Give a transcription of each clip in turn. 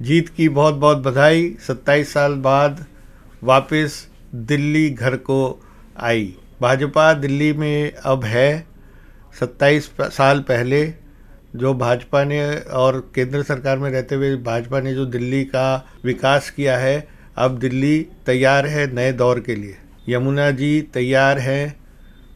जीत की बहुत बहुत बधाई। 27 साल बाद वापस दिल्ली घर को आई भाजपा। दिल्ली में अब है। 27 साल पहले जो भाजपा ने और केंद्र सरकार में रहते हुए भाजपा ने जो दिल्ली का विकास किया है, अब दिल्ली तैयार है नए दौर के लिए। यमुना जी तैयार हैं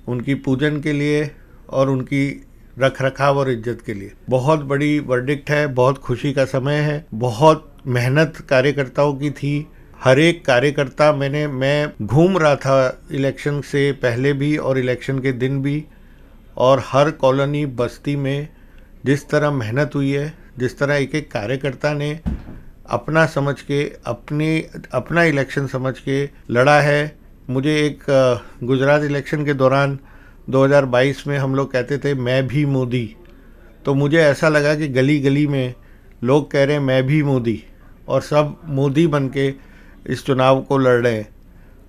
उनकी पूजन के लिए और उनकी रख रखाव और इज्जत के लिए। बहुत बड़ी वर्डिक्ट है, बहुत खुशी का समय है। बहुत मेहनत कार्यकर्ताओं की थी। हर एक कार्यकर्ता मैं घूम रहा था इलेक्शन से पहले भी और इलेक्शन के दिन भी, और हर कॉलोनी बस्ती में जिस तरह मेहनत हुई है, जिस तरह एक एक कार्यकर्ता ने अपना समझ के अपना इलेक्शन समझ के लड़ा है। मुझे एक गुजरात इलेक्शन के दौरान 2022 में हम लोग कहते थे मैं भी मोदी, तो मुझे ऐसा लगा कि गली गली में लोग कह रहे हैं मैं भी मोदी, और सब मोदी बन के इस चुनाव को लड़ रहे हैं।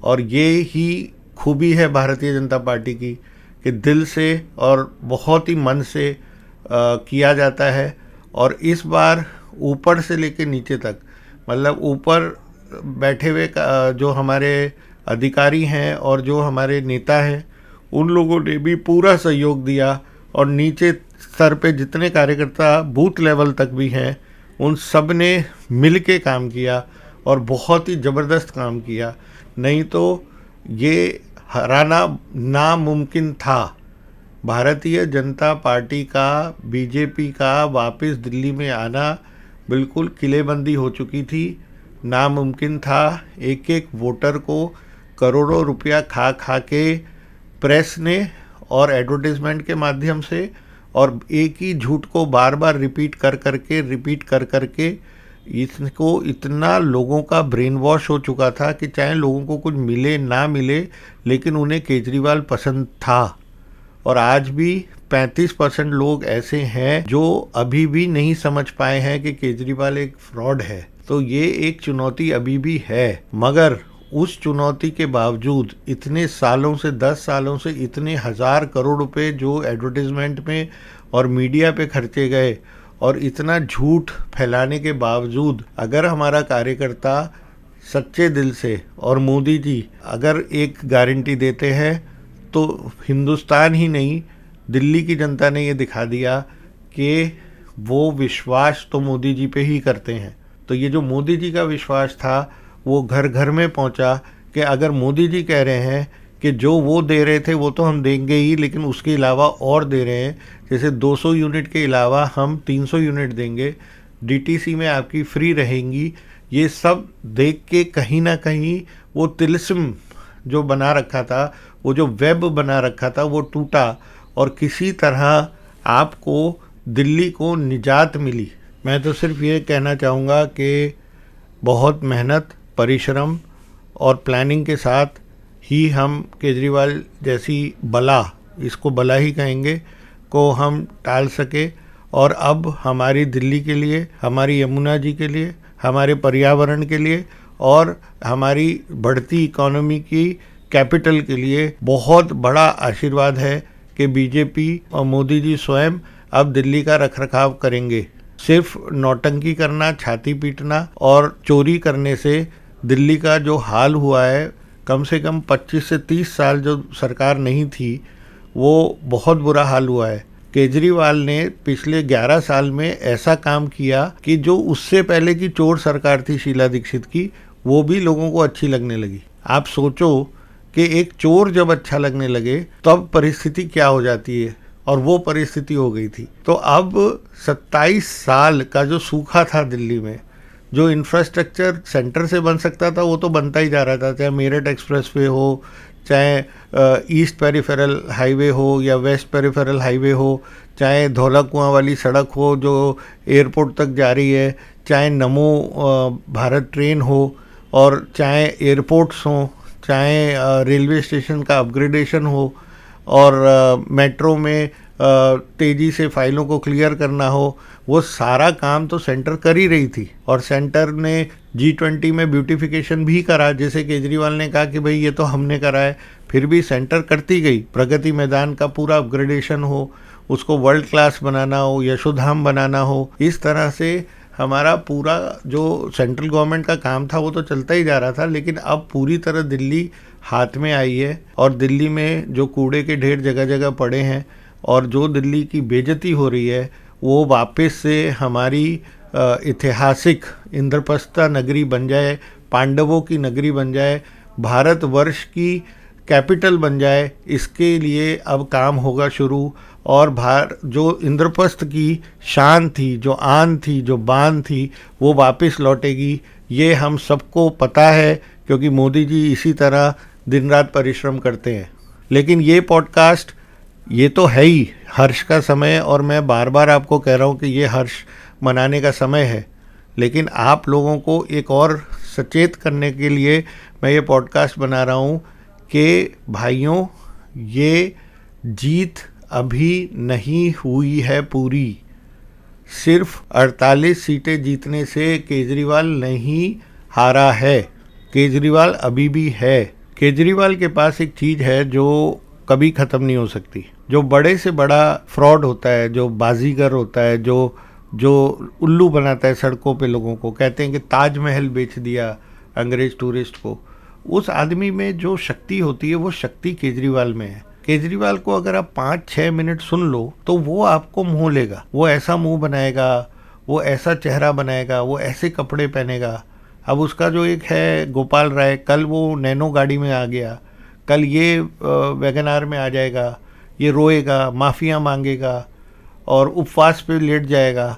और ये ही खूबी है भारतीय जनता पार्टी की कि दिल से और बहुत ही मन से किया जाता है। और इस बार ऊपर से लेकर नीचे तक, मतलब ऊपर बैठे हुए जो हमारे अधिकारी हैं और जो हमारे नेता हैं, उन लोगों ने भी पूरा सहयोग दिया, और नीचे स्तर पे जितने कार्यकर्ता बूथ लेवल तक भी हैं, उन सब ने मिल के काम किया और बहुत ही ज़बरदस्त काम किया। नहीं तो ये हराना नामुमकिन था। भारतीय जनता पार्टी का, बीजेपी का वापस दिल्ली में आना बिल्कुल किलेबंदी हो चुकी थी, नामुमकिन था। एक एक वोटर को करोड़ों रुपया खा खा के प्रेस ने और एडवर्टाइजमेंट के माध्यम से और एक ही झूठ को बार बार रिपीट कर करके इसको इतना लोगों का ब्रेन वॉश हो चुका था कि चाहे लोगों को कुछ मिले ना मिले, लेकिन उन्हें केजरीवाल पसंद था। और आज भी 35% लोग ऐसे हैं जो अभी भी नहीं समझ पाए हैं कि केजरीवाल एक फ्रॉड है। तो ये एक चुनौती अभी भी है, मगर उस चुनौती के बावजूद इतने सालों से, 10 सालों से इतने हजार करोड़ रुपए जो एडवर्टाइजमेंट में और मीडिया पे खर्चे गए, और इतना झूठ फैलाने के बावजूद अगर हमारा कार्यकर्ता सच्चे दिल से, और मोदी जी अगर एक गारंटी देते हैं, तो हिंदुस्तान ही नहीं दिल्ली की जनता ने ये दिखा दिया कि वो विश्वास तो मोदी जी पे ही करते हैं। तो ये जो मोदी जी का विश्वास था वो घर घर में पहुंचा कि अगर मोदी जी कह रहे हैं कि जो वो दे रहे थे वो तो हम देंगे ही, लेकिन उसके अलावा और दे रहे हैं, जैसे 200 यूनिट के अलावा हम 300 यूनिट देंगे, डीटीसी में आपकी फ्री रहेंगी। ये सब देख के कहीं ना कहीं वो तिलिस्म जो बना रखा था, वो जो वेब बना रखा था, वो टूटा और किसी तरह आपको दिल्ली को निजात मिली। मैं तो सिर्फ ये कहना चाहूँगा कि बहुत मेहनत, परिश्रम और प्लानिंग के साथ ही हम केजरीवाल जैसी बला, इसको बला ही कहेंगे, को हम टाल सके। और अब हमारी दिल्ली के लिए, हमारी यमुना जी के लिए, हमारे पर्यावरण के लिए और हमारी बढ़ती इकोनॉमी की कैपिटल के लिए बहुत बड़ा आशीर्वाद है कि बीजेपी और मोदी जी स्वयं अब दिल्ली का रखरखाव करेंगे। सिर्फ नौटंकी करना, छाती पीटना और चोरी करने से दिल्ली का जो हाल हुआ है, कम से कम 25 से 30 साल जो सरकार नहीं थी, वो बहुत बुरा हाल हुआ है। केजरीवाल ने पिछले 11 साल में ऐसा काम किया कि जो उससे पहले की चोर सरकार थी शीला दीक्षित की, वो भी लोगों को अच्छी लगने लगी। आप सोचो कि एक चोर जब अच्छा लगने लगे तब परिस्थिति क्या हो जाती है, और वो परिस्थिति हो गई थी। तो अब 27 साल का जो सूखा था दिल्ली में, जो इंफ्रास्ट्रक्चर सेंटर से बन सकता था वो तो बनता ही जा रहा था, चाहे मेरठ एक्सप्रेसवे हो, चाहे ईस्ट पेरिफेरल हाईवे हो या वेस्ट पेरिफेरल हाईवे हो, चाहे धौला कुआं वाली सड़क हो जो एयरपोर्ट तक जा रही है, चाहे नमो भारत ट्रेन हो, और चाहे एयरपोर्ट्स हों, चाहे रेलवे स्टेशन का अपग्रेडेशन हो, और मेट्रो में तेज़ी से फाइलों को क्लियर करना हो, वो सारा काम तो सेंटर कर ही रही थी। और सेंटर ने G20 में ब्यूटिफिकेशन भी करा, जैसे केजरीवाल ने कहा कि भाई ये तो हमने करा है, फिर भी सेंटर करती गई। प्रगति मैदान का पूरा अपग्रेडेशन हो, उसको वर्ल्ड क्लास बनाना हो, यशोधाम बनाना हो, इस तरह से हमारा पूरा जो सेंट्रल गवर्नमेंट का काम था वो तो चलता ही जा रहा था, लेकिन अब पूरी तरह दिल्ली हाथ में आई है और दिल्ली में जो कूड़े के ढेर जगह जगह पड़े हैं और जो दिल्ली की बेइज्जती हो रही है वो वापस से हमारी ऐतिहासिक इंद्रप्रस्थ नगरी बन जाए, पांडवों की नगरी बन जाए, भारतवर्ष की कैपिटल बन जाए, इसके लिए अब काम होगा शुरू। और जो इंद्रप्रस्थ की शान थी, जो आन थी, जो बान थी, वो वापस लौटेगी। ये हम सबको पता है क्योंकि मोदी जी इसी तरह दिन रात परिश्रम करते हैं। लेकिन ये पॉडकास्ट ये तो है ही हर्ष का समय, और मैं बार बार आपको कह रहा हूँ कि ये हर्ष मनाने का समय है, लेकिन आप लोगों को एक और सचेत करने के लिए मैं ये पॉडकास्ट बना रहा हूँ कि भाइयों, ये जीत अभी नहीं हुई है पूरी। सिर्फ 48 सीटें जीतने से केजरीवाल नहीं हारा है, केजरीवाल अभी भी है। केजरीवाल के पास एक चीज़ है जो कभी ख़त्म नहीं हो सकती। जो बड़े से बड़ा फ्रॉड होता है, जो बाजीगर होता है, जो उल्लू बनाता है सड़कों पे लोगों को, कहते हैं कि ताजमहल बेच दिया अंग्रेज टूरिस्ट को, उस आदमी में जो शक्ति होती है वो शक्ति केजरीवाल में है। केजरीवाल को अगर आप 5-6 मिनट सुन लो तो वो आपको मोह लेगा, वो ऐसा मुंह बनाएगा, वो ऐसा चेहरा बनाएगा, वो ऐसे कपड़े पहनेगा। अब उसका जो एक है गोपाल राय, कल वो नैनो गाड़ी में आ गया, कल ये वैगनार में आ जाएगा, ये रोएगा, माफ़िया मांगेगा और उपवास पे लेट जाएगा,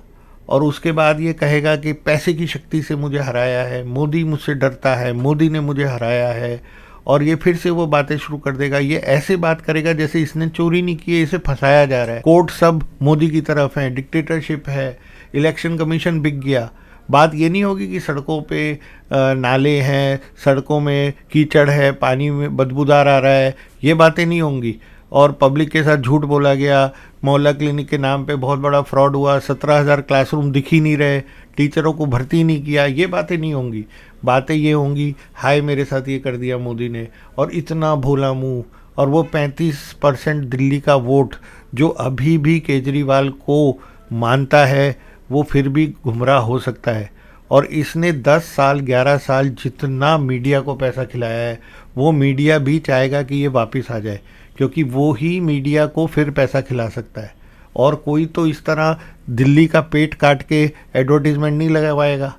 और उसके बाद ये कहेगा कि पैसे की शक्ति से मुझे हराया है, मोदी मुझसे डरता है, मोदी ने मुझे हराया है, और ये फिर से वो बातें शुरू कर देगा। ये ऐसे बात करेगा जैसे इसने चोरी नहीं की है, इसे फंसाया जा रहा है, कोर्ट सब मोदी की तरफ है, डिक्टेटरशिप है, इलेक्शन कमीशन बिक गया। बात ये नहीं होगी कि सड़कों पे नाले हैं, सड़कों में कीचड़ है, पानी में बदबूदार आ रहा है, ये बातें नहीं होंगी। और पब्लिक के साथ झूठ बोला गया, मोहल्ला क्लिनिक के नाम पे बहुत बड़ा फ्रॉड हुआ, 17,000 क्लासरूम दिख ही नहीं रहे, टीचरों को भर्ती नहीं किया, ये बातें नहीं होंगी। बातें ये होंगी, हाय मेरे साथ ये कर दिया मोदी ने, और इतना भोला मुंह, और वो 35% दिल्ली का वोट जो अभी भी केजरीवाल को मानता है, वो फिर भी गुमराह हो सकता है। और इसने 10 साल 11 साल जितना मीडिया को पैसा खिलाया है, वो मीडिया भी चाहेगा कि ये वापस आ जाए, क्योंकि वो ही मीडिया को फिर पैसा खिला सकता है। और कोई तो इस तरह दिल्ली का पेट काट के एडवर्टीजमेंट नहीं लगवाएगा,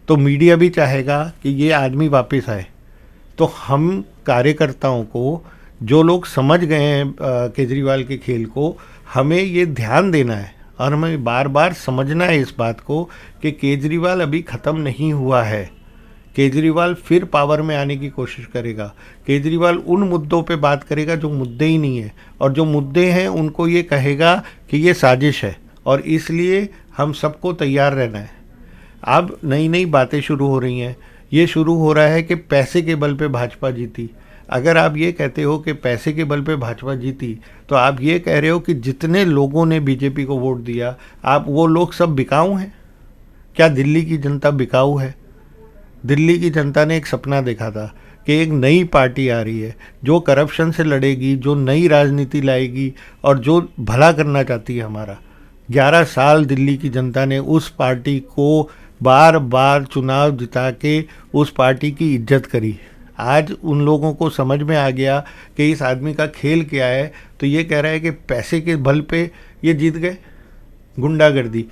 तो मीडिया भी चाहेगा कि ये आदमी वापस आए। तो हम कार्यकर्ताओं को, जो लोग समझ गए हैं केजरीवाल के खेल को, हमें ये ध्यान देना है और हमें बार बार समझना है इस बात को कि केजरीवाल अभी ख़त्म नहीं हुआ है। केजरीवाल फिर पावर में आने की कोशिश करेगा। केजरीवाल उन मुद्दों पे बात करेगा जो मुद्दे ही नहीं है, और जो मुद्दे हैं उनको ये कहेगा कि ये साजिश है, और इसलिए हम सबको तैयार रहना है। अब नई नई बातें शुरू हो रही हैं। ये शुरू हो रहा है कि पैसे के बल पे भाजपा जीती। अगर आप ये कहते हो कि पैसे के बल पे भाजपा जीती, तो आप ये कह रहे हो कि जितने लोगों ने बीजेपी को वोट दिया, आप वो लोग सब बिकाऊ हैं। क्या दिल्ली की जनता बिकाऊ है? दिल्ली की जनता ने एक सपना देखा था कि एक नई पार्टी आ रही है जो करप्शन से लड़ेगी, जो नई राजनीति लाएगी और जो भला करना चाहती है हमारा। 11 साल दिल्ली की जनता ने उस पार्टी को बार बार चुनाव जिता के उस पार्टी की इज्जत करी। आज उन लोगों को समझ में आ गया कि इस आदमी का खेल क्या है, तो ये कह रहा है कि पैसे के बल पे ये जीत गए। गुंडागर्दी,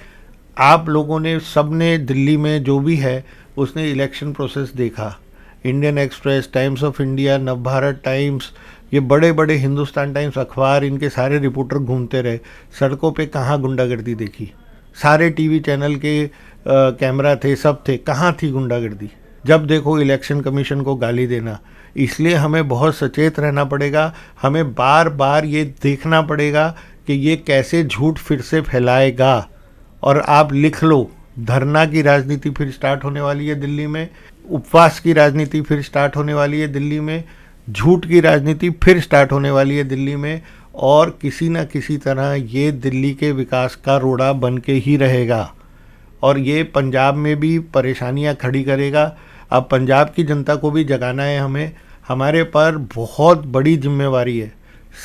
आप लोगों ने, सब ने, दिल्ली में जो भी है उसने इलेक्शन प्रोसेस देखा। Indian express, times of India, Navbharat times, ये बड़े बड़े हिंदुस्तान टाइम्स अखबार, इनके सारे रिपोर्टर घूमते रहे, सड़कों पे कहाँ गुंडागर्दी देखी। सारे टीवी चैनल के कैमरा थे, सब थे, कहाँ थी गुंडागर्दी। जब देखो इलेक्शन कमीशन को गाली देना। इसलिए हमें बहुत सचेत रहना पड़ेगा। हमें बार बार ये देखना पड़ेगा कि ये कैसे झूठ फिर से फैलाएगा। और आप लिख लो, धरना की राजनीति फिर स्टार्ट होने वाली है दिल्ली में, उपवास की राजनीति फिर स्टार्ट होने वाली है दिल्ली में, झूठ की राजनीति फिर स्टार्ट होने वाली है दिल्ली में, और किसी न किसी तरह ये दिल्ली के विकास का रोड़ा बन के ही रहेगा। और ये पंजाब में भी परेशानियां खड़ी करेगा। अब पंजाब की जनता को भी जगाना है हमें। हमारे पर बहुत बड़ी जिम्मेवारी है।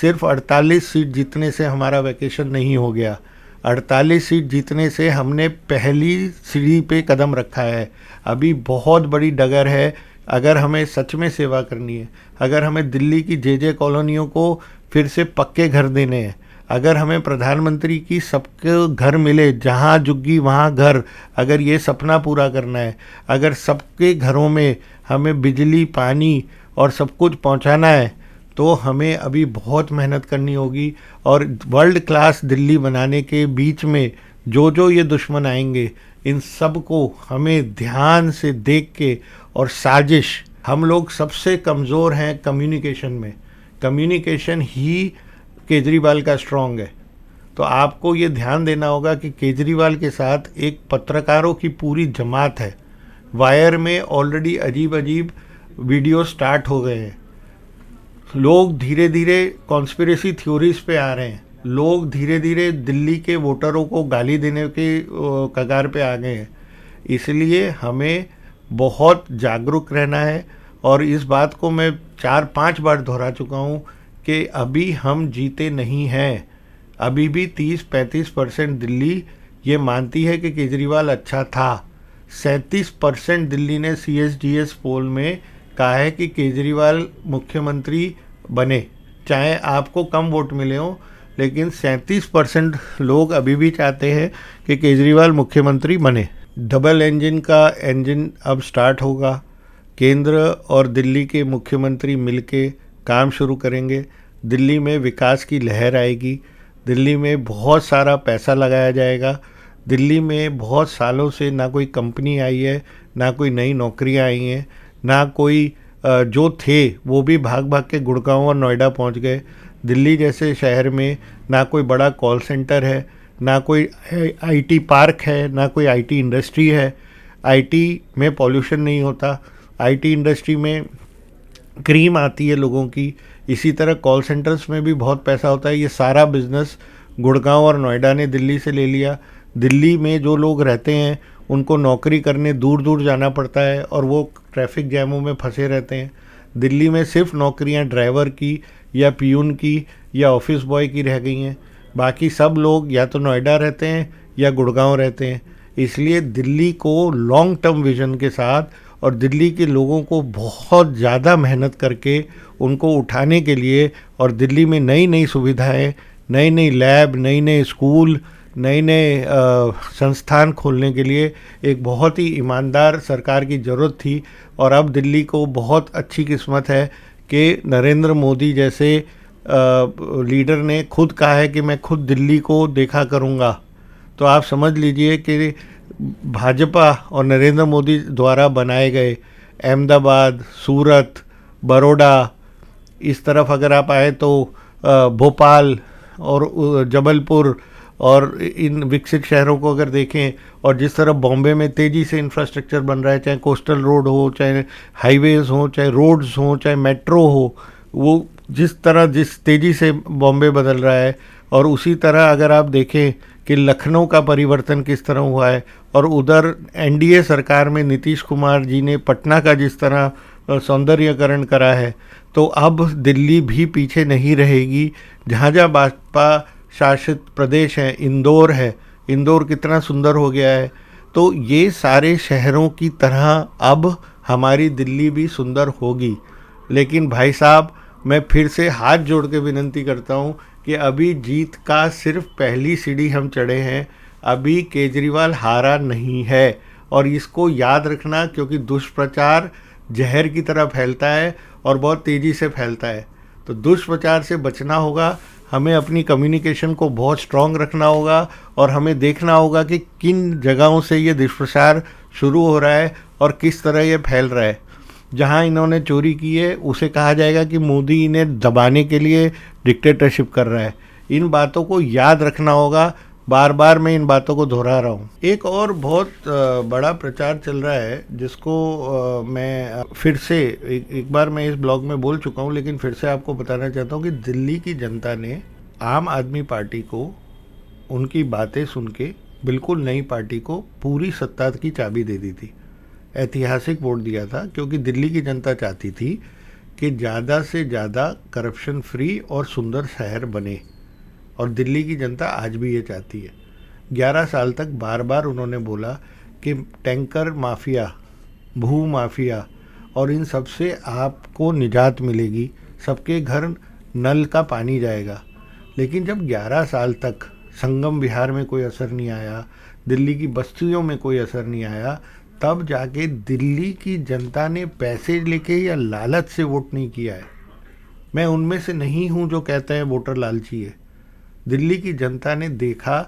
सिर्फ 48 सीट जीतने से हमारा वैकेशन नहीं हो गया। 48 सीट जीतने से हमने पहली सीढ़ी पे कदम रखा है। अभी बहुत बड़ी डगर है। अगर हमें सच में सेवा करनी है, अगर हमें दिल्ली की जे कॉलोनियों को फिर से पक्के घर देने हैं, अगर हमें प्रधानमंत्री की सबके घर मिले, जहाँ झुग्गी वहाँ घर, अगर ये सपना पूरा करना है, अगर सबके घरों में हमें बिजली, पानी और सब कुछ पहुँचाना है, तो हमें अभी बहुत मेहनत करनी होगी। और वर्ल्ड क्लास दिल्ली बनाने के बीच में जो ये दुश्मन आएंगे, इन सब को हमें ध्यान से देख के, और साजिश, हम लोग सबसे कमज़ोर हैं कम्युनिकेशन में। कम्युनिकेशन ही केजरीवाल का स्ट्रॉन्ग है। तो आपको ये ध्यान देना होगा कि केजरीवाल के साथ एक पत्रकारों की पूरी जमात है। वायर में ऑलरेडी अजीब अजीब वीडियो स्टार्ट हो गए हैं। लोग धीरे धीरे कॉन्स्पिरेसी थ्योरीज पे आ रहे हैं। लोग धीरे धीरे दिल्ली के वोटरों को गाली देने के कगार पे आ गए हैं। इसलिए हमें बहुत जागरूक रहना है। और इस बात को मैं 4-5 बार दोहरा चुका हूँ कि अभी हम जीते नहीं हैं। अभी भी 30-35% दिल्ली ये मानती है कि केजरीवाल अच्छा था। 37% दिल्ली ने CSDS पोल में कहा है कि केजरीवाल मुख्यमंत्री बने। चाहे आपको कम वोट मिले हों, लेकिन 37% लोग अभी भी चाहते हैं कि केजरीवाल मुख्यमंत्री बने। डबल इंजन का इंजन अब स्टार्ट होगा। केंद्र और दिल्ली के मुख्यमंत्री मिलके काम शुरू करेंगे। दिल्ली में विकास की लहर आएगी। दिल्ली में बहुत सारा पैसा लगाया जाएगा। दिल्ली में बहुत सालों से ना कोई कंपनी आई है, ना कोई नई नौकरियां आई हैं, ना कोई जो थे वो भी भाग भाग के गुड़गांव और नोएडा पहुंच गए। दिल्ली जैसे शहर में ना कोई बड़ा कॉल सेंटर है, ना कोई IT पार्क है, ना कोई IT इंडस्ट्री है। IT में पॉल्यूशन नहीं होता। IT इंडस्ट्री में क्रीम आती है लोगों की। इसी तरह कॉल सेंटर्स में भी बहुत पैसा होता है। ये सारा बिजनेस गुड़गांव और नोएडा ने दिल्ली से ले लिया। दिल्ली में जो लोग रहते हैं उनको नौकरी करने दूर दूर जाना पड़ता है और वो ट्रैफिक जैमों में फंसे रहते हैं। दिल्ली में सिर्फ नौकरियां ड्राइवर की या पियून की या ऑफिस बॉय की रह गई हैं। बाकी सब लोग या तो नोएडा रहते हैं या गुड़गांव रहते हैं। इसलिए दिल्ली को लॉन्ग टर्म विजन के साथ और दिल्ली के लोगों को बहुत ज़्यादा मेहनत करके उनको उठाने के लिए, और दिल्ली में नई नई सुविधाएं, नई नई लैब, नई नए स्कूल, नए नए संस्थान खोलने के लिए एक बहुत ही ईमानदार सरकार की ज़रूरत थी। और अब दिल्ली को बहुत अच्छी किस्मत है कि नरेंद्र मोदी जैसे लीडर ने खुद कहा है कि मैं खुद दिल्ली को देखा करूँगा। तो आप समझ लीजिए कि भाजपा और नरेंद्र मोदी द्वारा बनाए गए अहमदाबाद, सूरत, बड़ौदा, इस तरफ अगर आप आए तो भोपाल और जबलपुर और इन विकसित शहरों को अगर देखें, और जिस तरह बॉम्बे में तेज़ी से इंफ्रास्ट्रक्चर बन रहा है, चाहे कोस्टल रोड हो, चाहे हाईवेज़ हो, चाहे रोड्स हो, चाहे मेट्रो हो, वो जिस तेज़ी से बॉम्बे बदल रहा है, और उसी तरह अगर आप देखें कि लखनऊ का परिवर्तन किस तरह हुआ है, और उधर NDA सरकार में नीतीश कुमार जी ने पटना का जिस तरह सौंदर्यकरण करा है, तो अब दिल्ली भी पीछे नहीं रहेगी। जहाँ जहाँ भाजपा शासित प्रदेश है, इंदौर है, इंदौर कितना सुंदर हो गया है। तो ये सारे शहरों की तरह अब हमारी दिल्ली भी सुंदर होगी। लेकिन भाई साहब, मैं फिर से हाथ जोड़ के विनती करता हूँ कि अभी जीत का सिर्फ पहली सीढ़ी हम चढ़े हैं। अभी केजरीवाल हारा नहीं है, और इसको याद रखना, क्योंकि दुष्प्रचार जहर की तरह फैलता है और बहुत तेज़ी से फैलता है। तो दुष्प्रचार से बचना होगा। हमें अपनी कम्युनिकेशन को बहुत स्ट्रॉन्ग रखना होगा, और हमें देखना होगा कि किन जगहों से ये दुष्प्रचार शुरू हो रहा है और किस तरह ये फैल रहा है। जहाँ इन्होंने चोरी की है उसे कहा जाएगा कि मोदी इन्हें दबाने के लिए डिक्टेटरशिप कर रहा है। इन बातों को याद रखना होगा। बार बार मैं इन बातों को दोहरा रहा हूँ। एक और बहुत बड़ा प्रचार चल रहा है जिसको मैं फिर से एक बार मैं इस ब्लॉग में बोल चुका हूँ, लेकिन फिर से आपको बताना चाहता हूँ कि दिल्ली की जनता ने आम आदमी पार्टी को उनकी बातें सुन के बिल्कुल नई पार्टी को पूरी सत्ता की चाबी दे दी थी। ऐतिहासिक वोट दिया था, क्योंकि दिल्ली की जनता चाहती थी कि ज़्यादा से ज़्यादा करप्शन फ्री और सुंदर शहर बने, और दिल्ली की जनता आज भी ये चाहती है। 11 साल तक बार बार उन्होंने बोला कि टैंकर माफिया, भू माफिया और इन सब से आपको निजात मिलेगी, सबके घर नल का पानी जाएगा। लेकिन जब 11 साल तक संगम विहार में कोई असर नहीं आया, दिल्ली की बस्तियों में कोई असर नहीं आया, तब जाके दिल्ली की जनता ने पैसे लेके या लालच से वोट नहीं किया है। मैं उनमें से नहीं हूं जो कहते हैं वोटर लालची है। दिल्ली की जनता ने देखा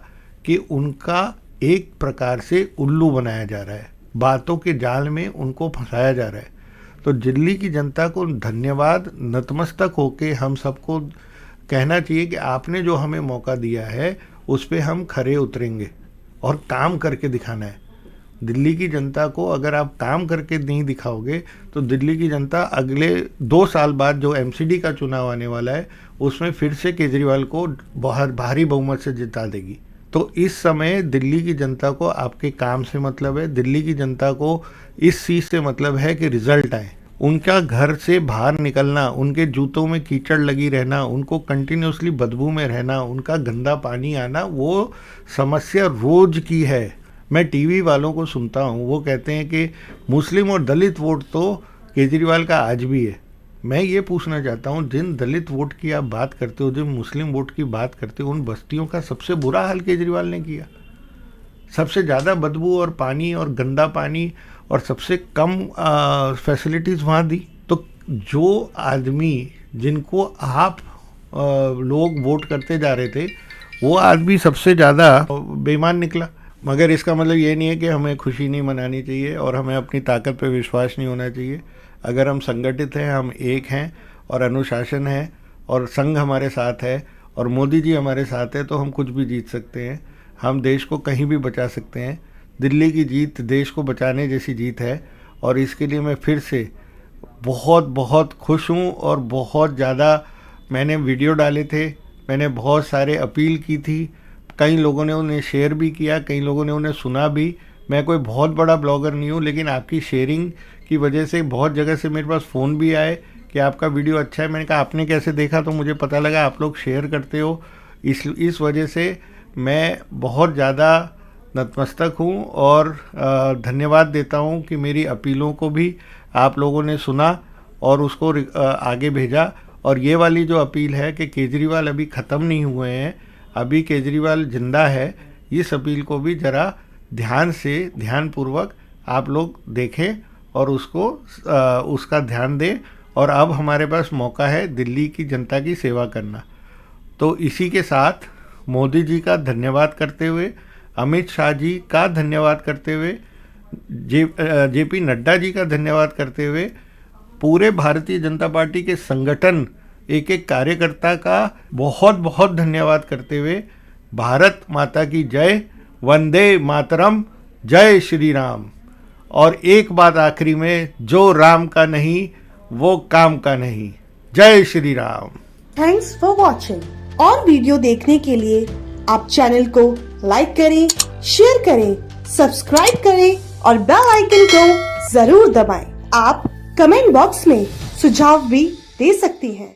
कि उनका एक प्रकार से उल्लू बनाया जा रहा है, बातों के जाल में उनको फंसाया जा रहा है। तो दिल्ली की जनता को धन्यवाद नतमस्तक होके हम सबको कहना चाहिए कि आपने जो हमें मौका दिया है उस पर हम खरे उतरेंगे और काम करके दिखाना है। दिल्ली की जनता को अगर आप काम करके नहीं दिखाओगे तो दिल्ली की जनता अगले 2 साल बाद जो एमसीडी का चुनाव आने वाला है उसमें फिर से केजरीवाल को बहुत भारी बहुमत से जिता देगी। तो इस समय दिल्ली की जनता को आपके काम से मतलब है, दिल्ली की जनता को इस चीज़ से मतलब है कि रिजल्ट आए। उनका घर से बाहर निकलना, उनके जूतों में कीचड़ लगी रहना, उनको कंटिन्यूसली बदबू में रहना, उनका गंदा पानी आना, वो समस्या रोज की है। मैं टीवी वालों को सुनता हूँ, वो कहते हैं कि मुस्लिम और दलित वोट तो केजरीवाल का आज भी है। मैं ये पूछना चाहता हूँ, जिन दलित वोट की आप बात करते हो, जिन मुस्लिम वोट की बात करते हो, उन बस्तियों का सबसे बुरा हाल केजरीवाल ने किया। सबसे ज़्यादा बदबू और पानी और गंदा पानी और सबसे कम फैसिलिटीज़ वहाँ दी। तो जो आदमी जिनको आप लोग वोट करते जा रहे थे, वो आदमी सबसे ज़्यादा बेईमान निकला। मगर इसका मतलब ये नहीं है कि हमें खुशी नहीं मनानी चाहिए और हमें अपनी ताकत पे विश्वास नहीं होना चाहिए। अगर हम संगठित हैं, हम एक हैं और अनुशासन है और संघ हमारे साथ है और मोदी जी हमारे साथ है, तो हम कुछ भी जीत सकते हैं। हम देश को कहीं भी बचा सकते हैं। दिल्ली की जीत देश को बचाने जैसी जीत है और इसके लिए मैं फिर से बहुत बहुत खुश हूँ। और बहुत ज़्यादा मैंने वीडियो डाले थे, मैंने बहुत सारे अपील की थी, कई लोगों ने उन्हें शेयर भी किया, कई लोगों ने उन्हें सुना भी। मैं कोई बहुत बड़ा ब्लॉगर नहीं हूँ, लेकिन आपकी शेयरिंग की वजह से बहुत जगह से मेरे पास फ़ोन भी आए कि आपका वीडियो अच्छा है। मैंने कहा आपने कैसे देखा? तो मुझे पता लगा आप लोग शेयर करते हो। इस वजह से मैं बहुत ज़्यादा नतमस्तक हूँ और धन्यवाद देता हूँ कि मेरी अपीलों को भी आप लोगों ने सुना और उसको आगे भेजा। और ये वाली जो अपील है कि केजरीवाल अभी ख़त्म नहीं हुए हैं, अभी केजरीवाल जिंदा है, इस अपील को भी ज़रा ध्यानपूर्वक आप लोग देखें और उसको उसका ध्यान दें। और अब हमारे पास मौका है दिल्ली की जनता की सेवा करना। तो इसी के साथ मोदी जी का धन्यवाद करते हुए, अमित शाह जी का धन्यवाद करते हुए, जेपी नड्डा जी का धन्यवाद करते हुए, पूरे भारतीय जनता पार्टी के संगठन एक एक कार्यकर्ता का बहुत बहुत धन्यवाद करते हुए, भारत माता की जय, वंदे मातरम, जय श्री राम। और एक बात आखिरी में, जो राम का नहीं वो काम का नहीं। जय Shri Ram. Thanks for watching. और वीडियो देखने के लिए आप चैनल को लाइक करें, शेयर करें, सब्सक्राइब करें और बेल आइकन को जरूर दबाएं। आप कमेंट बॉक्स में सुझाव भी दे सकती हैं।